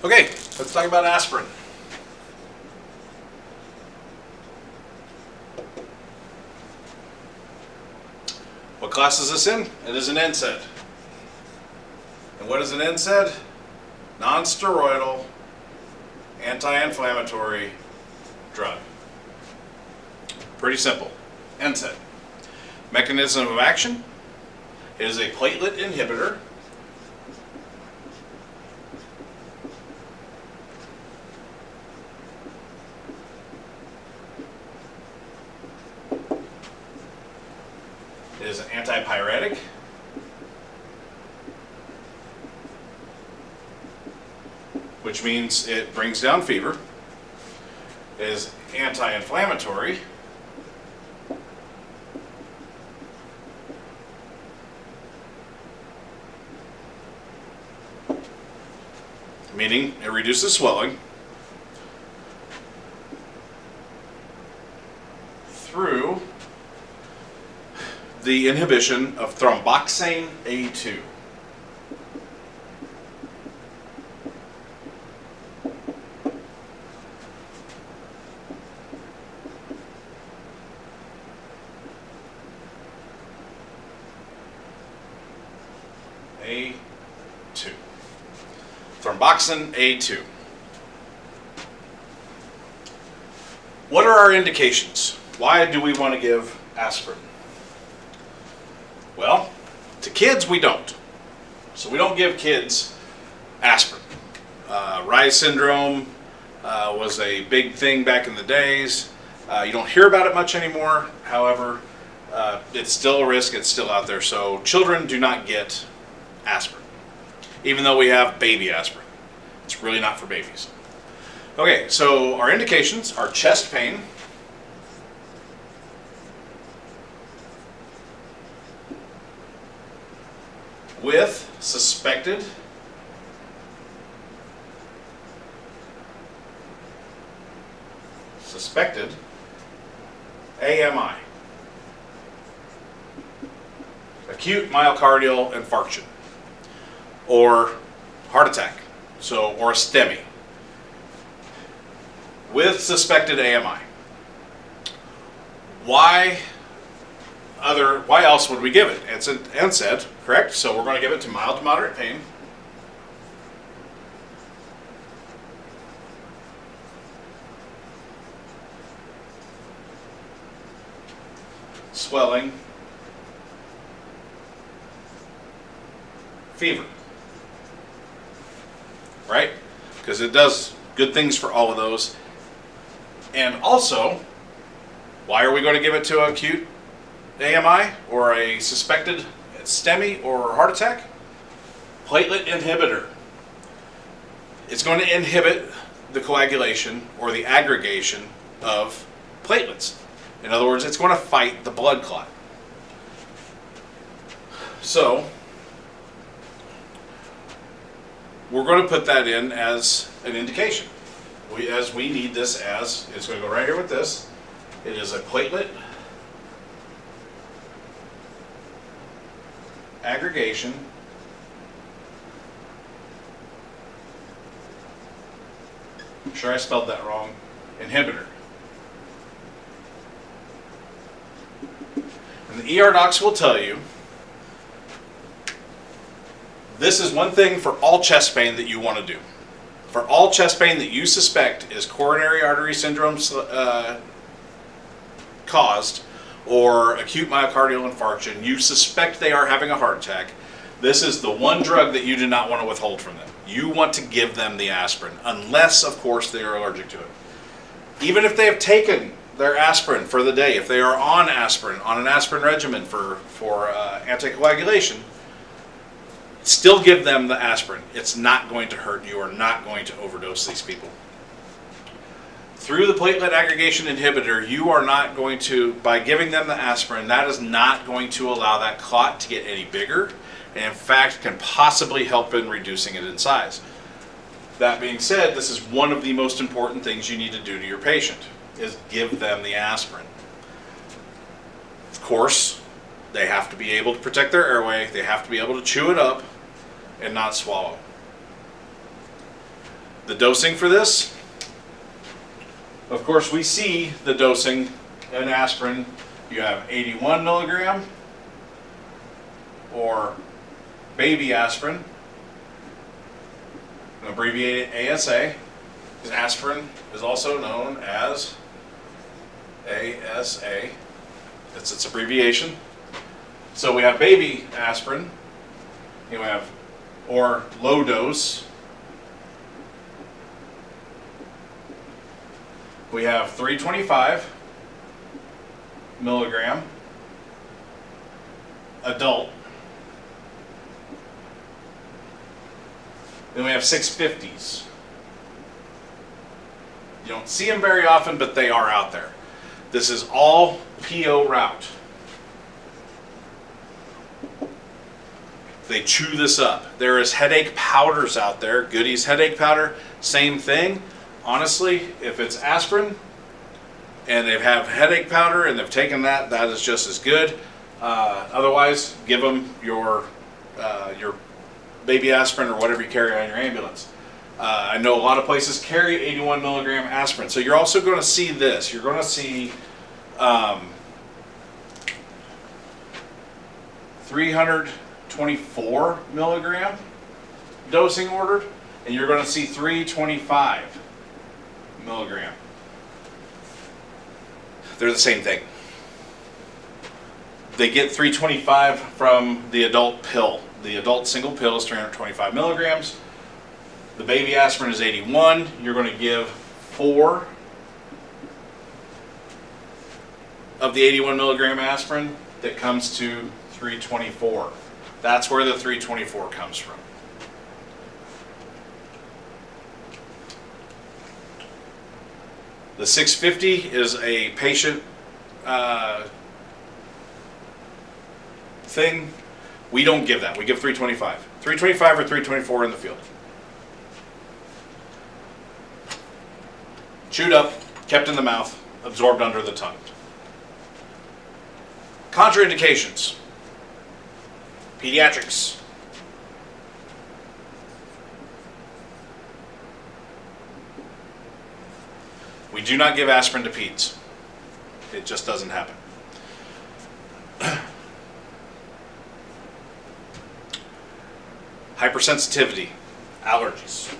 Okay, let's talk about aspirin. What class is this in? It is an NSAID. And what is an NSAID? Non-steroidal, anti-inflammatory drug. Pretty simple. NSAID. Mechanism of action is a platelet inhibitor. It is an antipyretic. Which means it brings down fever. It is anti-inflammatory. Meaning it reduces swelling through the inhibition of thromboxane A2. A2. Thromboxane A2. What are our indications? Why do we want to give aspirin? Well, to kids we don't. So we don't give kids aspirin. Rye syndrome was a big thing back in the days. You don't hear about it much anymore. However, it's still a risk. It's still out there. So children do not get aspirin, even though we have baby aspirin. It's really not for babies. Okay, so our indications are chest pain, with suspected AMI, acute myocardial infarction, or heart attack, or a STEMI, with suspected AMI. Why else would we give it? It's an NSAID, correct? So we're going to give it to mild to moderate pain. Swelling. Fever. Right? Because it does good things for all of those. And also, why are we going to give it to acute AMI or a suspected STEMI or heart attack? Platelet inhibitor. It's going to inhibit the coagulation or the aggregation of platelets. In other words, it's going to fight the blood clot. So, we're going to put that in as an indication. We need this as, it's going to go right here with this. It is a platelet aggregation I'm sure I spelled that wrong. Inhibitor. And the ER docs will tell you this is one thing for all chest pain that you want to do. For all chest pain that you suspect is coronary artery syndrome caused or acute myocardial infarction, you suspect they are having a heart attack, this is the one drug that you do not want to withhold from them. You want to give them the aspirin, unless, of course, they are allergic to it. Even if they have taken their aspirin for the day, if they are on aspirin, on an aspirin regimen for anticoagulation, still give them the aspirin. It's not going to hurt. You are not going to overdose these people. Through the platelet aggregation inhibitor, you are not going to, by giving them the aspirin, that is not going to allow that clot to get any bigger, and in fact can possibly help in reducing it in size. That being said, this is one of the most important things you need to do to your patient, is give them the aspirin. Of course, they have to be able to protect their airway, they have to be able to chew it up and not swallow. The dosing for this, of course, we see the dosing in aspirin. You have 81 milligram or baby aspirin, abbreviated ASA. Because aspirin is also known as ASA. It's its abbreviation. So we have baby aspirin. You have or low dose. We have 325 milligram adult. Then we have 650s. You don't see them very often, but they are out there. This is all PO route. They chew this up. There is headache powders out there. Goody's headache powder, same thing. Honestly, if it's aspirin and they have headache powder and they've taken that, that is just as good. Otherwise, give them your baby aspirin or whatever you carry on your ambulance. I know a lot of places carry 81 milligram aspirin. So you're also going to see this. You're going to see 324 milligram dosing ordered, and you're going to see 325 milligram. They're the same thing. They get 325 from the adult pill. The adult single pill is 325 milligrams. The baby aspirin is 81. You're going to give 4 of the 81 milligram aspirin. That comes to 324. That's where the 324 comes from. The 650 is a patient thing. We don't give that. We give 325. 325 or 324 in the field. Chewed up, kept in the mouth, absorbed under the tongue. Contraindications. Pediatrics. We do not give aspirin to peds. It just doesn't happen. Hypersensitivity, allergies.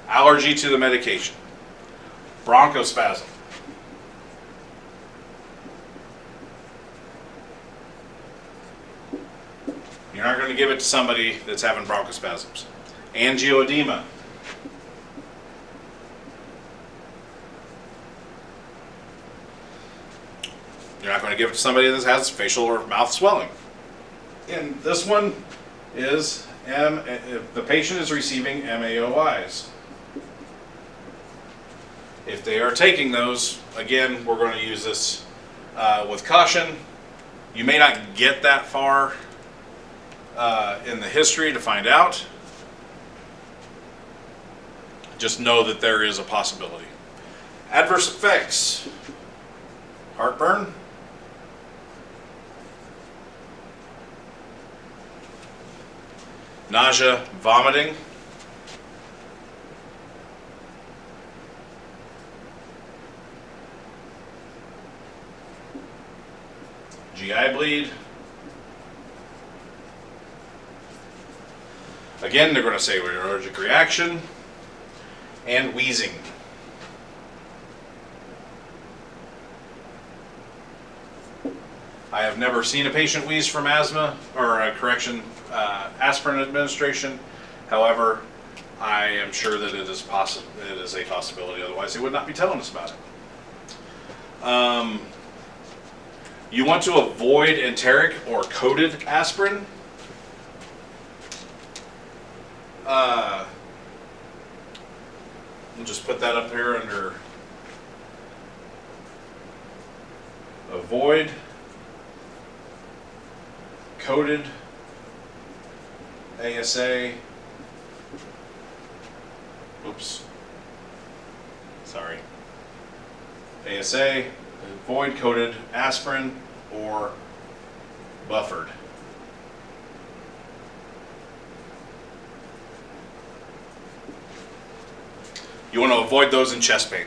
Allergy to the medication. Bronchospasm. You're not going to give it to somebody that's having bronchospasms. Angioedema. You're not going to give it to somebody that has facial or mouth swelling. And this one is if the patient is receiving MAOIs. If they are taking those, again, we're going to use this with caution. You may not get that far in the history to find out. Just know that there is a possibility. Adverse effects. Heartburn. Nausea, vomiting. GI bleed. Again, they're going to say we're allergic reaction. And wheezing. I have never seen a patient wheeze from asthma, or aspirin administration. However, I am sure that it is a possibility. Otherwise, they would not be telling us about it. You want to avoid enteric or coated aspirin. We'll just put that up here under avoid coated ASA. Oops. Sorry. ASA, avoid coated aspirin or buffered. You want to avoid those in chest pain.